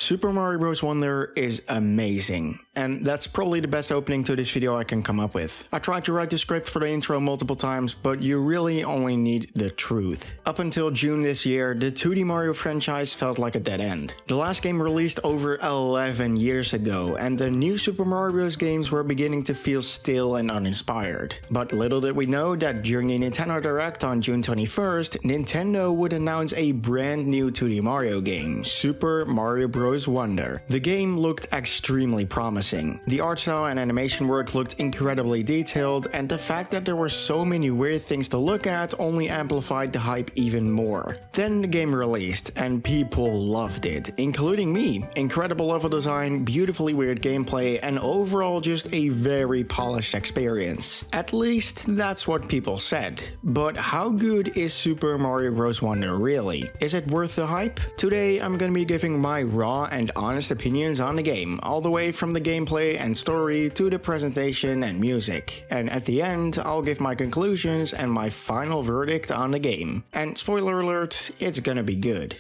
Super Mario Bros. Wonder is amazing, and that's probably the best opening to this video I can come up with. I tried to write the script for the intro multiple times, but you really only need the truth. Up until June this year, the 2D Mario franchise felt like a dead end. The last game released over 11 years ago, and the new Super Mario Bros. Games were beginning to feel stale and uninspired. But little did we know that during the Nintendo Direct on June 21st, Nintendo would announce a brand new 2D Mario game, Super Mario Bros. Wonder. The game looked extremely promising. The art style and animation work looked incredibly detailed, and the fact that there were so many weird things to look at only amplified the hype even more. Then the game released, and people loved it, including me. Incredible level design, beautifully weird gameplay, and overall just a very polished experience. At least that's what people said. But how good is Super Mario Bros. Wonder really? Is it worth the hype? Today I'm gonna be giving my raw and honest opinions on the game, all the way from the gameplay and story to the presentation and music. And at the end, I'll give my conclusions and my final verdict on the game. And spoiler alert, it's gonna be good.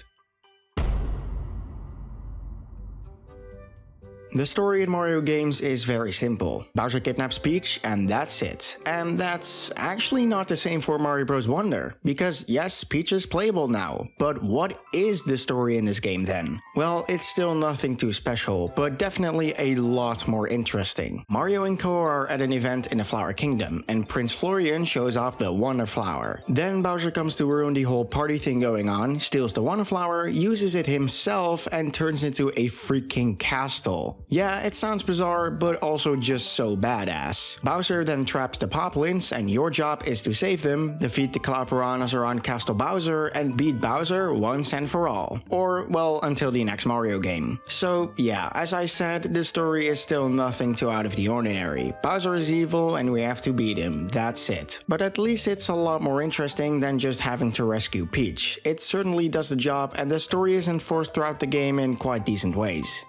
The story in Mario games is very simple. Bowser kidnaps Peach and that's it. And that's actually not the same for Mario Bros. Wonder, because yes, Peach is playable now, but what is the story in this game then? Well, it's still nothing too special, but definitely a lot more interesting. Mario and Co are at an event in the Flower Kingdom, and Prince Florian shows off the Wonder Flower. Then Bowser comes to ruin the whole party thing going on, steals the Wonder Flower, uses it himself, and turns into a freaking castle. Yeah, it sounds bizarre, but also just so badass. Bowser then traps the Poplins, and your job is to save them, defeat the Cloud Piranhas around Castle Bowser, and beat Bowser once and for all. Or, well, until the next Mario game. So yeah, as I said, the story is still nothing too out of the ordinary. Bowser is evil and we have to beat him, that's it. But at least it's a lot more interesting than just having to rescue Peach. It certainly does the job, and the story is enforced throughout the game in quite decent ways.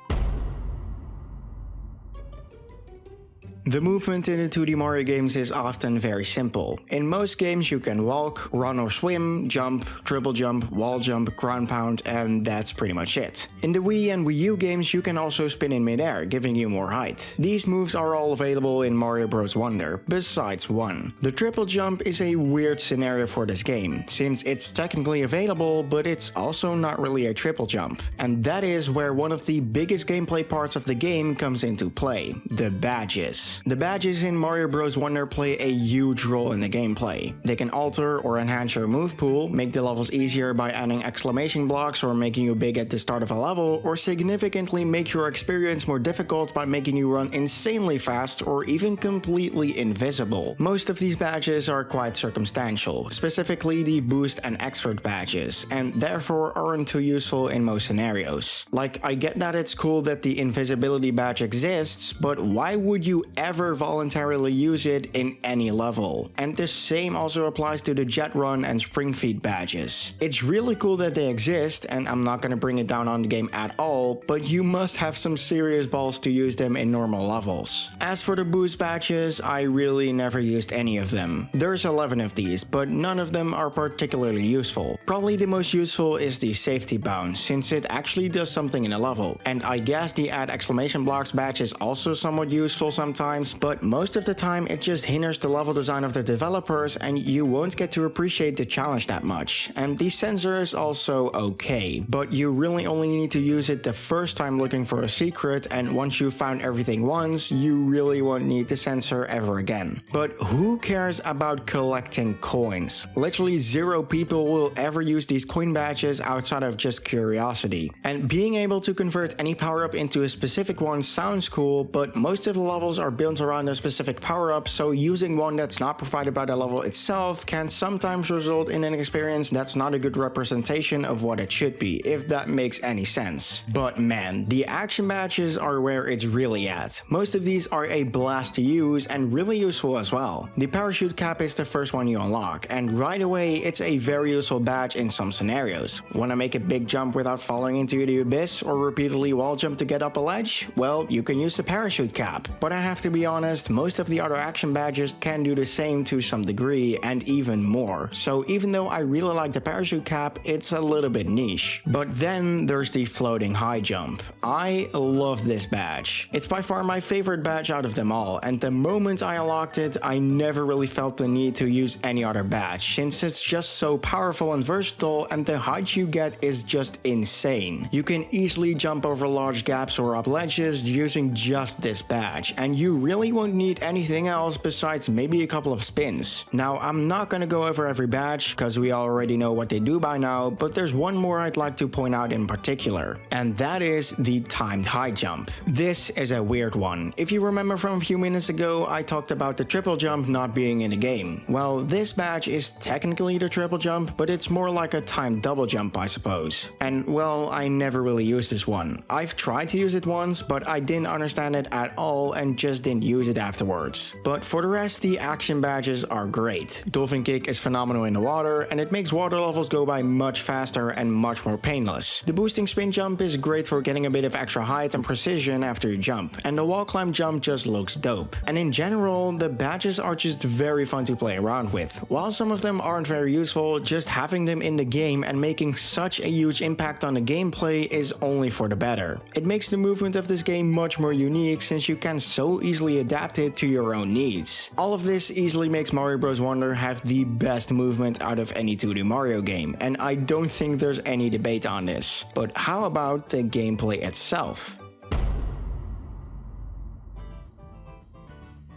The movement in the 2D Mario games is often very simple. In most games you can walk, run or swim, jump, triple jump, wall jump, ground pound, and that's pretty much it. In the Wii and Wii U games you can also spin in midair, giving you more height. These moves are all available in Mario Bros. Wonder, besides one. The triple jump is a weird scenario for this game, since it's technically available, but it's also not really a triple jump. And that is where one of the biggest gameplay parts of the game comes into play, the badges. The badges in Mario Bros. Wonder play a huge role in the gameplay. They can alter or enhance your move pool, make the levels easier by adding exclamation blocks or making you big at the start of a level, or significantly make your experience more difficult by making you run insanely fast or even completely invisible. Most of these badges are quite circumstantial, specifically the Boost and Expert badges, and therefore aren't too useful in most scenarios. Like, I get that it's cool that the invisibility badge exists, but why would you ever voluntarily use it in any level? And the same also applies to the Jet Run and Spring Feed badges. It's really cool that they exist, and I'm not gonna bring it down on the game at all, but you must have some serious balls to use them in normal levels. As for the Boost badges, I really never used any of them. There's 11 of these, but none of them are particularly useful. Probably the most useful is the Safety Bounce, since it actually does something in a level, and I guess the Add Exclamation Blocks badge is also somewhat useful sometimes, but most of the time it just hinders the level design of the developers and you won't get to appreciate the challenge that much. And the sensor is also okay, but you really only need to use it the first time looking for a secret, and once you've found everything once, you really won't need the sensor ever again. But who cares about collecting coins? Literally 0 people will ever use these coin badges outside of just curiosity. And being able to convert any power-up into a specific one sounds cool, but most of the levels are built around a specific power-up, so using one that's not provided by the level itself can sometimes result in an experience that's not a good representation of what it should be, if that makes any sense. But man, the action badges are where it's really at. Most of these are a blast to use and really useful as well. The parachute cap is the first one you unlock, and right away it's a very useful badge in some scenarios. Wanna make a big jump without falling into the abyss or repeatedly wall jump to get up a ledge? Well, you can use the parachute cap, but I have to be honest, most of the other action badges can do the same to some degree and even more. So even though I really like the parachute cap, it's a little bit niche. But then there's the floating high jump. I love this badge. It's by far my favorite badge out of them all, and the moment I unlocked it, I never really felt the need to use any other badge, since it's just so powerful and versatile, and the height you get is just insane. You can easily jump over large gaps or up ledges using just this badge, and you really won't need anything else besides maybe a couple of spins. Now, I'm not gonna go over every badge, because we already know what they do by now, but there's one more I'd like to point out in particular, and that is the timed high jump. This is a weird one. If you remember from a few minutes ago, I talked about the triple jump not being in the game. Well, this badge is technically the triple jump, but it's more like a timed double jump, I suppose. And well, I never really used this one. I've tried to use it once, but I didn't understand it at all and just didn't use it afterwards. But for the rest, the action badges are great. Dolphin kick is phenomenal in the water, and it makes water levels go by much faster and much more painless. The boosting spin jump is great for getting a bit of extra height and precision after you jump, and the wall climb jump just looks dope. And in general, the badges are just very fun to play around with. While some of them aren't very useful, just having them in the game and making such a huge impact on the gameplay is only for the better. It makes the movement of this game much more unique, since you can so easily adapt it to your own needs. All of this easily makes Mario Bros. Wonder have the best movement out of any 2D Mario game, and I don't think there's any debate on this. But how about the gameplay itself?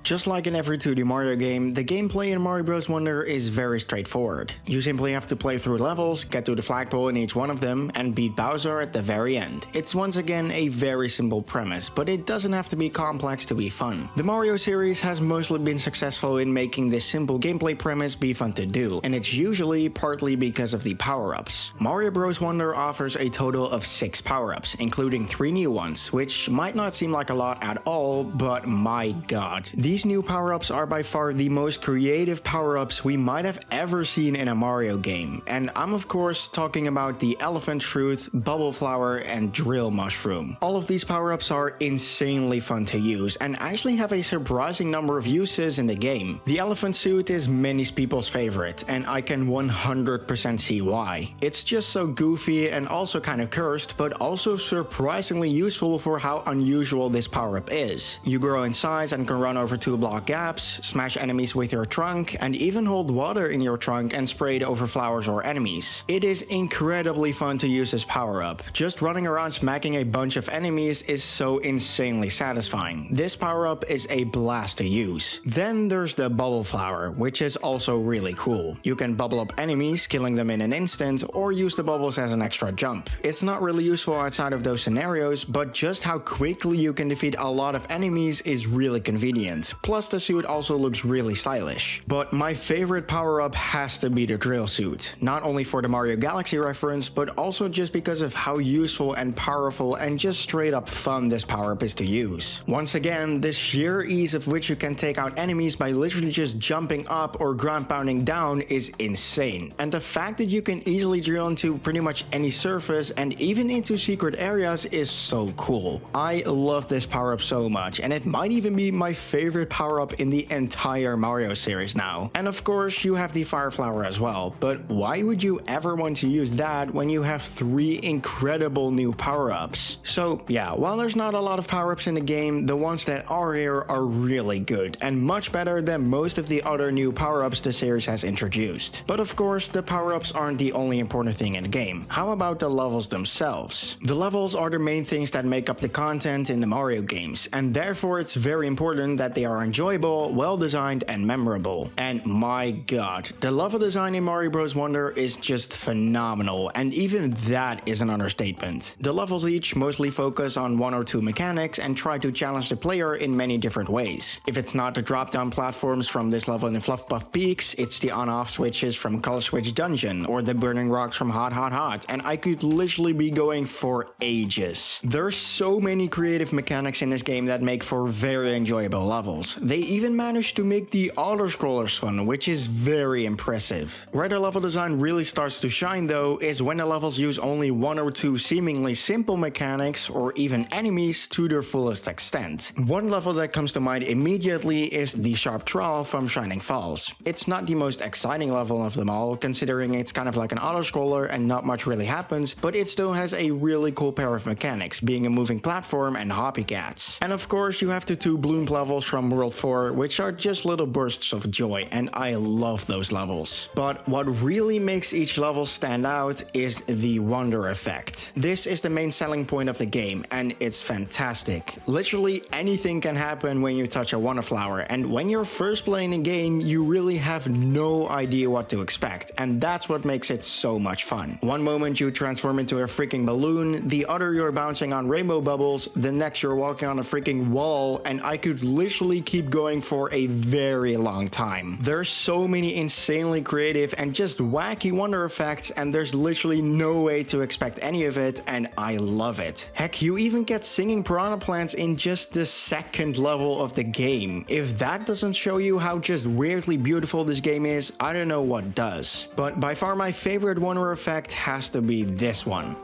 Just like in every 2D Mario game, the gameplay in Mario Bros. Wonder is very straightforward. You simply have to play through levels, get to the flagpole in each one of them, and beat Bowser at the very end. It's once again a very simple premise, but it doesn't have to be complex to be fun. The Mario series has mostly been successful in making this simple gameplay premise be fun to do, and it's usually partly because of the power-ups. Mario Bros. Wonder offers a total of 6 power-ups, including 3 new ones, which might not seem like a lot at all, but my god. These new power-ups are by far the most creative power-ups we might have ever seen in a Mario game, and I'm of course talking about the Elephant Fruit, Bubble Flower, and Drill Mushroom. All of these power-ups are insanely fun to use and actually have a surprising number of uses in the game. The Elephant Suit is many people's favorite, and I can 100% see why. It's just so goofy and also kind of cursed, but also surprisingly useful for how unusual this power-up is. You grow in size and can run over 2 block gaps, smash enemies with your trunk, and even hold water in your trunk and spray it over flowers or enemies. It is incredibly fun to use this power-up. Just running around smacking a bunch of enemies is so insanely satisfying. This power-up is a blast to use. Then there's the Bubble Flower, which is also really cool. You can bubble up enemies, killing them in an instant, or use the bubbles as an extra jump. It's not really useful outside of those scenarios, but just how quickly you can defeat a lot of enemies is really convenient. Plus, the suit also looks really stylish. But my favorite power-up has to be the Drill Suit. Not only for the Mario Galaxy reference, but also just because of how useful and powerful and just straight up fun this power-up is to use. Once again, the sheer ease of which you can take out enemies by literally just jumping up or ground pounding down is insane. And the fact that you can easily drill into pretty much any surface and even into secret areas is so cool. I love this power-up so much, and it might even be my favorite power-up in the entire Mario series now. And of course, you have the Fire Flower as well, but why would you ever want to use that when you have 3 incredible new power-ups? So yeah, while there's not a lot of power-ups in the game, the ones that are here are really good and much better than most of the other new power-ups the series has introduced. But of course, the power-ups aren't the only important thing in the game. How about the levels themselves? The levels are the main things that make up the content in the Mario games, and therefore it's very important that they are enjoyable, well-designed, and memorable. And my god, the level design in Mario Bros. Wonder is just phenomenal, and even that is an understatement. The levels each mostly focus on 1 or 2 mechanics and try to challenge the player in many different ways. If it's not the drop-down platforms from this level in Fluff Puff Peaks, it's the on-off switches from Color Switch Dungeon, or the burning rocks from Hot Hot Hot, and I could literally be going for ages. There's so many creative mechanics in this game that make for very enjoyable levels. levels. They even managed to make the auto-scrollers fun, which is very impressive. Where the level design really starts to shine though is when the levels use only one or two seemingly simple mechanics or even enemies to their fullest extent. One level that comes to mind immediately is the Sharp Trawl from Shining Falls. It's not the most exciting level of them all, considering it's kind of like an auto-scroller and not much really happens, but it still has a really cool pair of mechanics, being a moving platform and copycats. And of course you have the two Bloom levels from World 4, which are just little bursts of joy, and I love those levels. But what really makes each level stand out is the wonder effect. This is the main selling point of the game, and it's fantastic. Literally anything can happen when you touch a wonder flower, and when you're first playing a game, you really have no idea what to expect, and that's what makes it so much fun. One moment you transform into a freaking balloon, the other you're bouncing on rainbow bubbles, the next you're walking on a freaking wall, and I could literally keep going for a very long time. There's so many insanely creative and just wacky wonder effects, and there's literally no way to expect any of it, and I love it. Heck, you even get singing piranha plants in just the second level of the game. If that doesn't show you how just weirdly beautiful this game is, I don't know what does. But by far my favorite wonder effect has to be this one.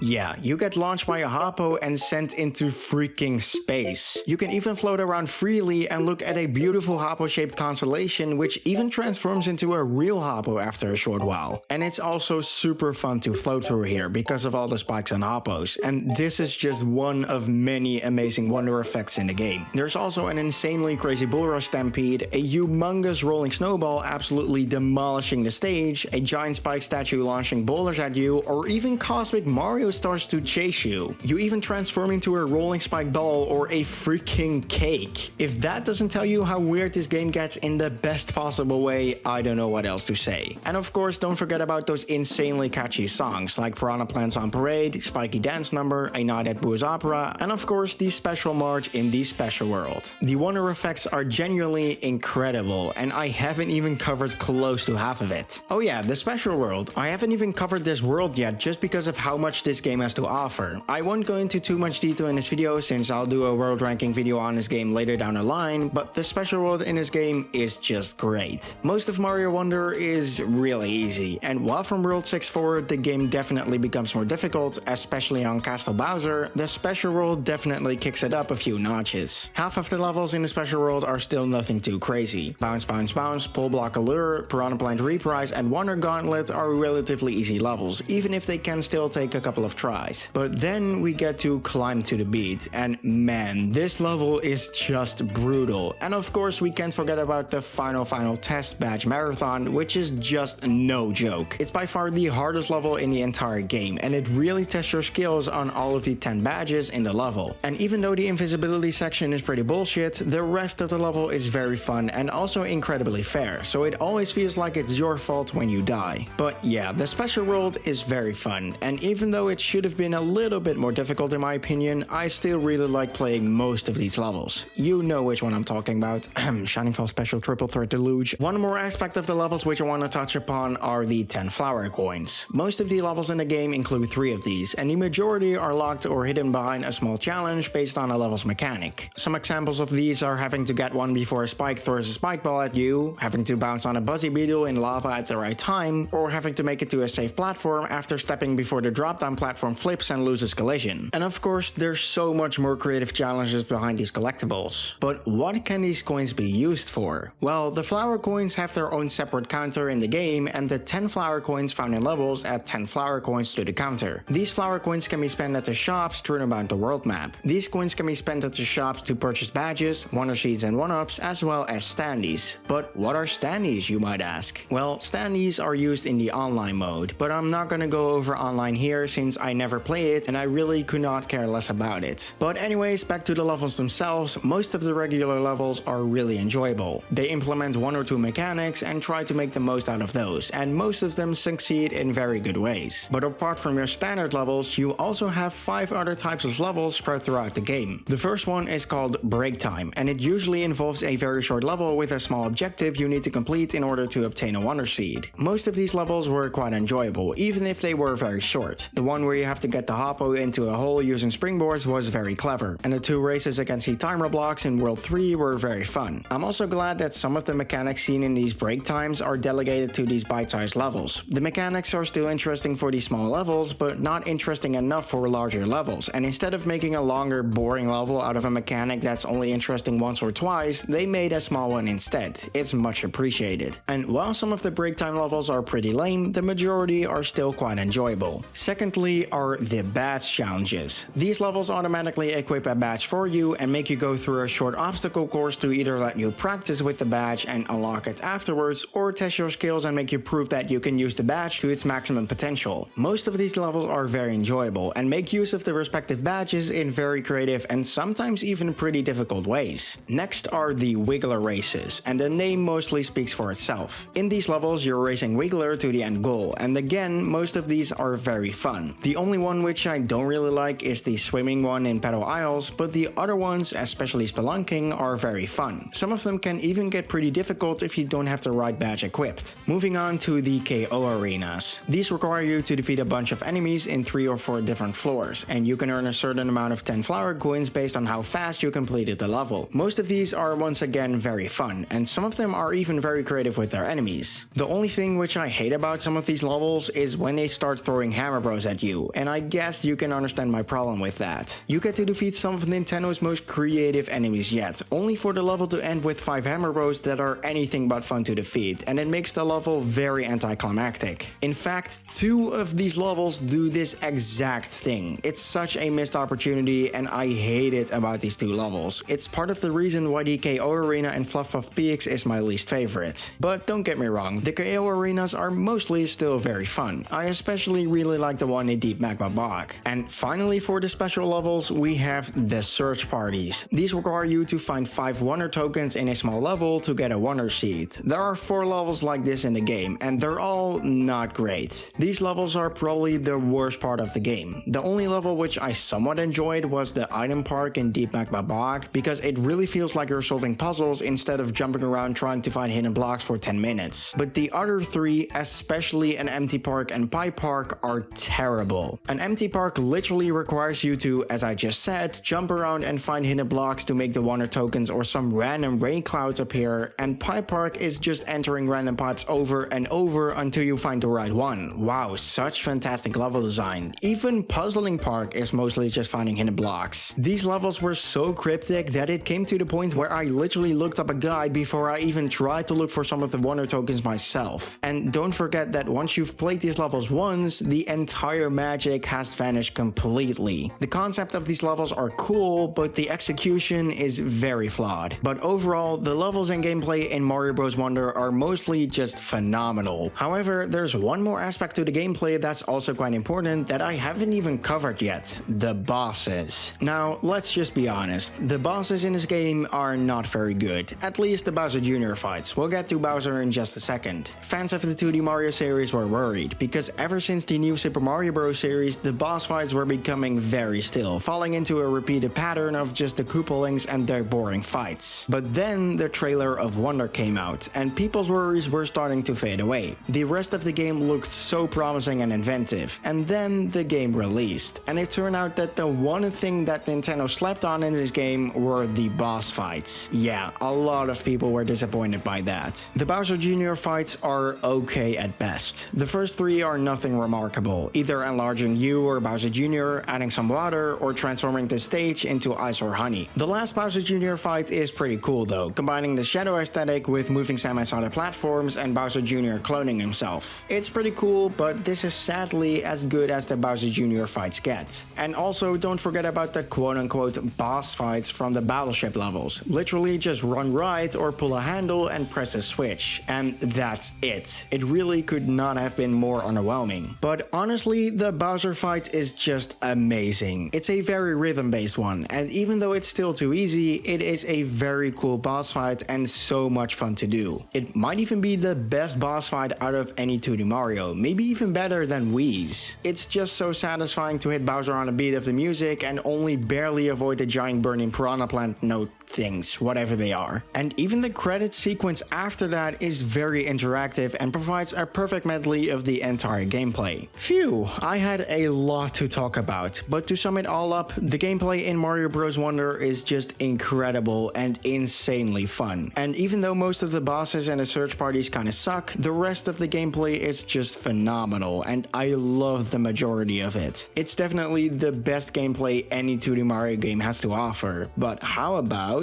Yeah, you get launched by a Hoppo and sent into freaking space. You can even float around freely and look at a beautiful Hoppo-shaped constellation, which even transforms into a real Hoppo after a short while. And it's also super fun to float through here because of all the spikes on Hoppos, and this is just one of many amazing wonder effects in the game. There's also an insanely crazy bull rush stampede, a humongous rolling snowball absolutely demolishing the stage, a giant spike statue launching boulders at you, or even Cosmic Mario starts to chase you. You even transform into a rolling spike ball or a freaking cake. If that doesn't tell you how weird this game gets in the best possible way, I don't know what else to say. And of course, don't forget about those insanely catchy songs like Piranha Plants on Parade, Spiky Dance Number, A Night at Boo's Opera, and of course the special march in the special world. The wonder effects are genuinely incredible, and I haven't even covered close to half of it. Oh yeah, the special world. I haven't even covered this world yet just because of how much this game has to offer. I won't go into too much detail in this video since I'll do a world ranking video on this game later down the line, but the special world in this game is just great. Most of Mario Wonder is really easy, and while from World 6 forward the game definitely becomes more difficult, especially on Castle Bowser, the special world definitely kicks it up a few notches. Half of the levels in the special world are still nothing too crazy. Bounce, bounce, bounce, pull block allure, Piranha Plant Reprise, and Wonder Gauntlet are relatively easy levels, even if they can still take a couple of tries. But then we get to Climb to the Beat, and man, this level is just brutal. And of course we can't forget about the final test badge marathon, which is just no joke. It's by far the hardest level in the entire game, and it really tests your skills on all of the 10 badges in the level. And even though the invisibility section is pretty bullshit, the rest of the level is very fun and also incredibly fair, so it always feels like it's your fault when you die. But yeah, the special world is very fun, and even though it should have been a little bit more difficult in my opinion, I still really like playing most of these levels. You know which one I'm talking about. Shining Falls Special Triple Threat Deluge. One more aspect of the levels which I want to touch upon are the 10 flower coins. Most of the levels in the game include 3 of these, and the majority are locked or hidden behind a small challenge based on a level's mechanic. Some examples of these are having to get one before a spike throws a spike ball at you, having to bounce on a buzzy beetle in lava at the right time, or having to make it to a safe platform after stepping before the drop-down platform flips and loses collision. And of course, there's so much more creative challenges behind these collectibles. But what can these coins be used for? Well, the flower coins have their own separate counter in the game, and the 10 flower coins found in levels add 10 flower coins to the counter. These flower coins can be spent at the shops strewn about the world map. These coins can be spent at the shops to purchase badges, wonder seeds and one-ups, as well as standees. But what are standees, you might ask? Well, standees are used in the online mode, but I'm not gonna go over online here since means I never play it and I really could not care less about it. But anyways, back to the levels themselves, most of the regular levels are really enjoyable. They implement one or two mechanics and try to make the most out of those, and most of them succeed in very good ways. But apart from your standard levels, you also have 5 other types of levels spread throughout the game. The first one is called Break Time, and it usually involves a very short level with a small objective you need to complete in order to obtain a Wonder Seed. Most of these levels were quite enjoyable, even if they were very short. The one where you have to get the Hoppo into a hole using springboards was very clever, and the 2 races against the timer blocks in World 3 were very fun. I'm also glad that some of the mechanics seen in these break times are delegated to these bite-sized levels. The mechanics are still interesting for these small levels, but not interesting enough for larger levels, and instead of making a longer, boring level out of a mechanic that's only interesting once or twice, they made a small one instead. It's much appreciated. And while some of the break time levels are pretty lame, the majority are still quite enjoyable. Secondly are the badge challenges. These levels automatically equip a badge for you and make you go through a short obstacle course to either let you practice with the badge and unlock it afterwards, or test your skills and make you prove that you can use the badge to its maximum potential. Most of these levels are very enjoyable and make use of the respective badges in very creative and sometimes even pretty difficult ways. Next are the Wiggler races, and the name mostly speaks for itself. In these levels you're racing Wiggler to the end goal, and again most of these are very fun. The only one which I don't really like is the swimming one in Petal Isles, but the other ones, especially spelunking, are very fun. Some of them can even get pretty difficult if you don't have the right badge equipped. Moving on to the KO arenas. These require you to defeat a bunch of enemies in 3 or 4 different floors, and you can earn a certain amount of 10 flower coins based on how fast you completed the level. Most of these are once again very fun, and some of them are even very creative with their enemies. The only thing which I hate about some of these levels is when they start throwing hammer bros at you, and I guess you can understand my problem with that. You get to defeat some of Nintendo's most creative enemies yet, only for the level to end with 5 hammer bros that are anything but fun to defeat, and it makes the level very anticlimactic. In fact, 2 of these levels do this exact thing. It's such a missed opportunity, and I hate it about these 2 levels. It's part of the reason why the KO Arena and Fluff Puff Peaks is my least favorite. But don't get me wrong, the KO arenas are mostly still very fun. I especially really like the one in Deep Magma Bog. And finally, for the special levels, we have the search parties. These require you to find 5 wonder tokens in a small level to get a Wonder Seed. There are 4 levels like this in the game, and they're all not great. These levels are probably the worst part of the game. The only level which I somewhat enjoyed was the item park in Deep Magma Bog, because it really feels like you're solving puzzles instead of jumping around trying to find hidden blocks for 10 minutes. But the other 3, especially an empty park and pipe park, are terrible. An empty park literally requires you to, as I just said, jump around and find hidden blocks to make the wonder tokens or some random rain clouds appear, and pipe park is just entering random pipes over and over until you find the right one. Wow, such fantastic level design. Even puzzling park is mostly just finding hidden blocks. These levels were so cryptic that it came to the point where I literally looked up a guide before I even tried to look for some of the wonder tokens myself. And don't forget that once you've played these levels once, the entire magic has vanished completely. The concept of these levels are cool, but the execution is very flawed. But overall, the levels and gameplay in Mario Bros. Wonder are mostly just phenomenal. However, there's one more aspect to the gameplay that's also quite important that I haven't even covered yet: the bosses. Now, let's just be honest, the bosses in this game are not very good, at least the Bowser Jr. fights. We'll get to Bowser in just a second. Fans of the 2D Mario series were worried, because ever since the new Super Mario Bros. Series, the boss fights were becoming very still, falling into a repeated pattern of just the Koopalings and their boring fights. But then the trailer of Wonder came out, and people's worries were starting to fade away. The rest of the game looked so promising and inventive, and then the game released, and it turned out that the one thing that Nintendo slept on in this game were the boss fights. Yeah, a lot of people were disappointed by that. The Bowser Jr. fights are okay at best. The first 3 are nothing remarkable, either enlarging you or Bowser Jr., adding some water, or transforming the stage into ice or honey. The last Bowser Jr. fight is pretty cool though, combining the shadow aesthetic with moving Samus on the platforms and Bowser Jr. cloning himself. It's pretty cool, but this is sadly as good as the Bowser Jr. fights get. And also, don't forget about the quote-unquote boss fights from the battleship levels. Literally just run right or pull a handle and press a switch, and that's it. It really could not have been more underwhelming. But honestly, the Bowser fight is just amazing. It's a very rhythm-based one, and even though it's still too easy, it is a very cool boss fight and so much fun to do. It might even be the best boss fight out of any 2D Mario, maybe even better than Wii's. It's just so satisfying to hit Bowser on a beat of the music and only barely avoid the giant burning piranha plant note things, whatever they are. And even the credit sequence after that is very interactive and provides a perfect medley of the entire gameplay. Phew, I had a lot to talk about, but to sum it all up, the gameplay in Mario Bros. Wonder is just incredible and insanely fun. And even though most of the bosses and the search parties kinda suck, the rest of the gameplay is just phenomenal, and I love the majority of it. It's definitely the best gameplay any 2D Mario game has to offer, but how about...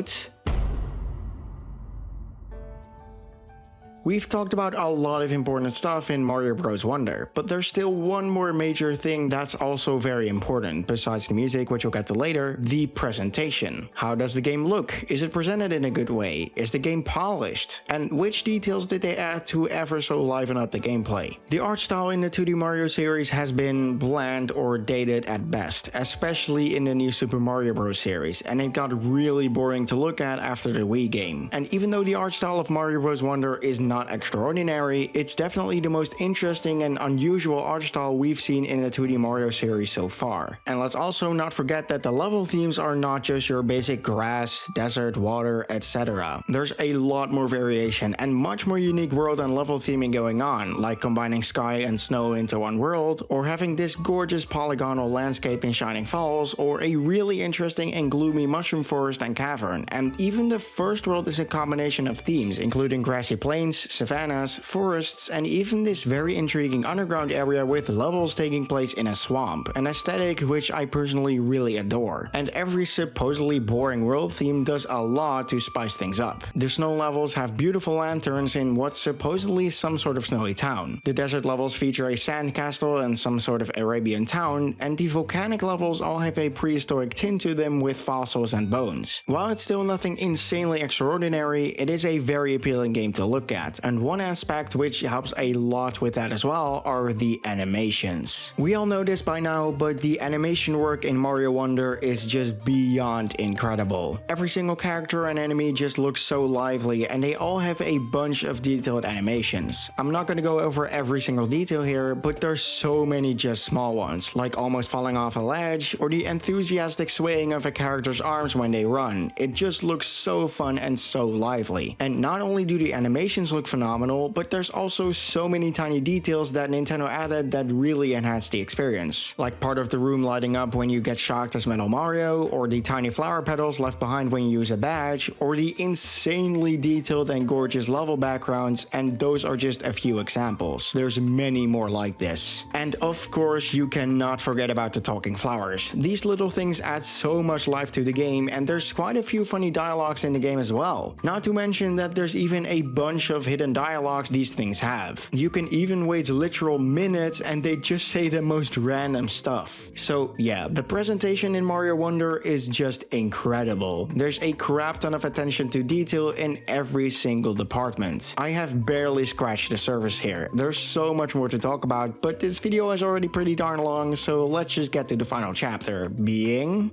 We've talked about a lot of important stuff in Mario Bros. Wonder, but there's still one more major thing that's also very important, besides the music, which we'll get to later, the presentation. How does the game look? Is it presented in a good way? Is the game polished? And which details did they add to ever so liven up the gameplay? The art style in the 2D Mario series has been bland or dated at best, especially in the new Super Mario Bros. Series, and it got really boring to look at after the Wii game. And even though the art style of Mario Bros. Wonder is not extraordinary, it's definitely the most interesting and unusual art style we've seen in the 2D Mario series so far. And let's also not forget that the level themes are not just your basic grass, desert, water, etc. There's a lot more variation and much more unique world and level theming going on, like combining sky and snow into one world, or having this gorgeous polygonal landscape in Shining Falls, or a really interesting and gloomy mushroom forest and cavern. And even the first world is a combination of themes, including grassy plains, savannas, forests, and even this very intriguing underground area with levels taking place in a swamp, an aesthetic which I personally really adore. And every supposedly boring world theme does a lot to spice things up. The snow levels have beautiful lanterns in what's supposedly some sort of snowy town. The desert levels feature a sand castle and some sort of Arabian town, and the volcanic levels all have a prehistoric tint to them with fossils and bones. While it's still nothing insanely extraordinary, it is a very appealing game to look at. And one aspect which helps a lot with that as well are the animations. We all know this by now, but the animation work in Mario Wonder is just beyond incredible. Every single character and enemy just looks so lively, and they all have a bunch of detailed animations. I'm not gonna go over every single detail here, but there's so many just small ones, like almost falling off a ledge, or the enthusiastic swaying of a character's arms when they run. It just looks so fun and so lively. And not only do the animations look phenomenal, but there's also so many tiny details that Nintendo added that really enhance the experience. Like part of the room lighting up when you get shocked as Metal Mario, or the tiny flower petals left behind when you use a badge, or the insanely detailed and gorgeous level backgrounds, and those are just a few examples. There's many more like this. And of course, you cannot forget about the talking flowers. These little things add so much life to the game, and there's quite a few funny dialogues in the game as well. Not to mention that there's even a bunch of hidden dialogues these things have. You can even wait literal minutes and they just say the most random stuff. So yeah, the presentation in Mario Wonder is just incredible. There's a crap ton of attention to detail in every single department. I have barely scratched the surface here. There's so much more to talk about, but this video is already pretty darn long, so let's just get to the final chapter, being...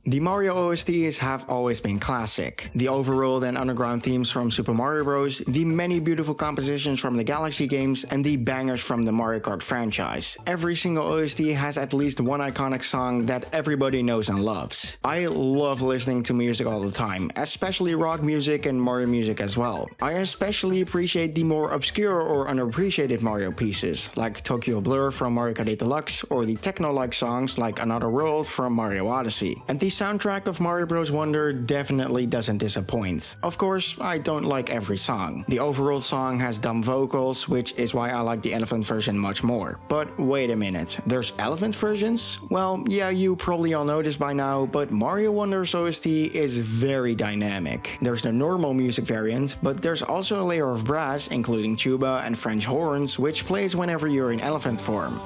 The Mario OSTs have always been classic. The overworld and underground themes from Super Mario Bros., the many beautiful compositions from the Galaxy games, and the bangers from the Mario Kart franchise. Every single OST has at least one iconic song that everybody knows and loves. I love listening to music all the time, especially rock music and Mario music as well. I especially appreciate the more obscure or unappreciated Mario pieces, like Tokyo Blur from Mario Kart 8 Deluxe, or the techno-like songs like Another World from Mario Odyssey. And the soundtrack of Mario Bros. Wonder definitely doesn't disappoint. Of course, I don't like every song. The overworld song has dumb vocals, which is why I like the elephant version much more. But wait a minute, there's elephant versions? Well, yeah, you probably all know this by now, but Mario Wonder's OST is very dynamic. There's the normal music variant, but there's also a layer of brass, including tuba and French horns, which plays whenever you're in elephant form.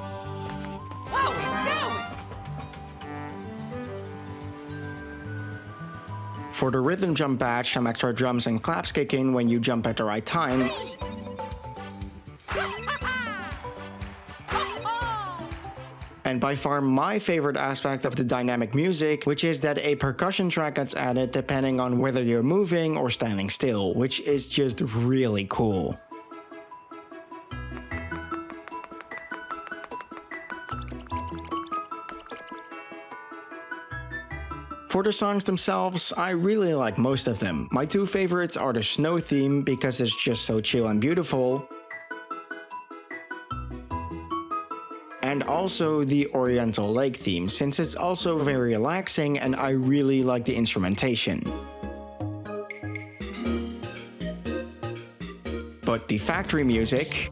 For the rhythm jump badge, some extra drums and claps kick in when you jump at the right time. And by far my favorite aspect of the dynamic music, which is that a percussion track gets added depending on whether you're moving or standing still, which is just really cool. For the songs themselves, I really like most of them. My two favorites are the snow theme, because it's just so chill and beautiful, and also the Oriental Lake theme, since it's also very relaxing and I really like the instrumentation. But the factory music,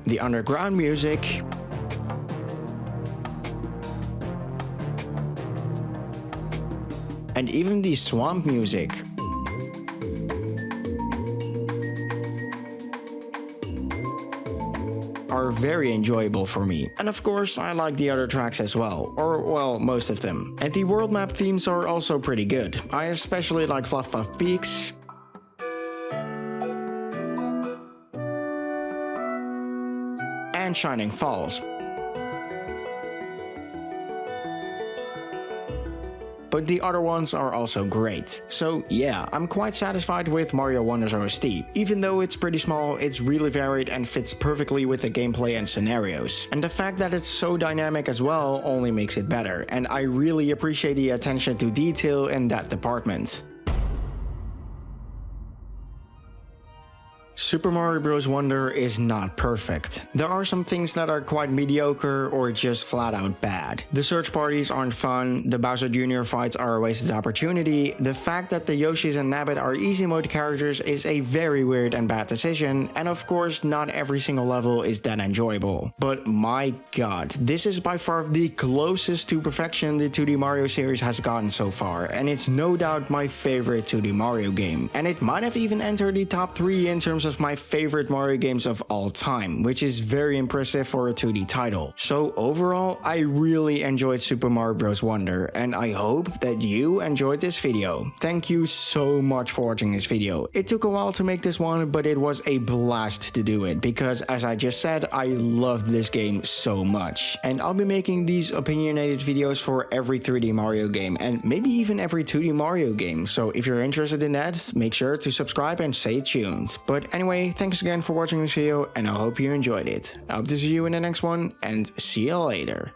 the underground music, and even the swamp music are very enjoyable for me. And of course, I like the other tracks as well, or well, most of them. And the world map themes are also pretty good. I especially like Fluff Puff Peaks, and Shining Falls. But the other ones are also great. So yeah, I'm quite satisfied with Mario Wonders OST. Even though it's pretty small, it's really varied and fits perfectly with the gameplay and scenarios. And the fact that it's so dynamic as well only makes it better, and I really appreciate the attention to detail in that department. Super Mario Bros. Wonder is not perfect. There are some things that are quite mediocre or just flat out bad. The search parties aren't fun, the Bowser Jr. fights are a wasted opportunity, the fact that the Yoshis and Nabbit are easy mode characters is a very weird and bad decision, and of course not every single level is that enjoyable. But my god, this is by far the closest to perfection the 2D Mario series has gotten so far, and it's no doubt my favorite 2D Mario game. And it might have even entered the top 3 in terms of my favorite Mario games of all time, which is very impressive for a 2D title. So overall, I really enjoyed Super Mario Bros. Wonder, and I hope that you enjoyed this video. Thank you so much for watching this video. It took a while to make this one, but it was a blast to do it, because as I just said, I loved this game so much. And I'll be making these opinionated videos for every 3D Mario game, and maybe even every 2D Mario game. So if you're interested in that, make sure to subscribe and stay tuned. But anyway, thanks again for watching this video, and I hope you enjoyed it. I hope to see you in the next one, and see you later.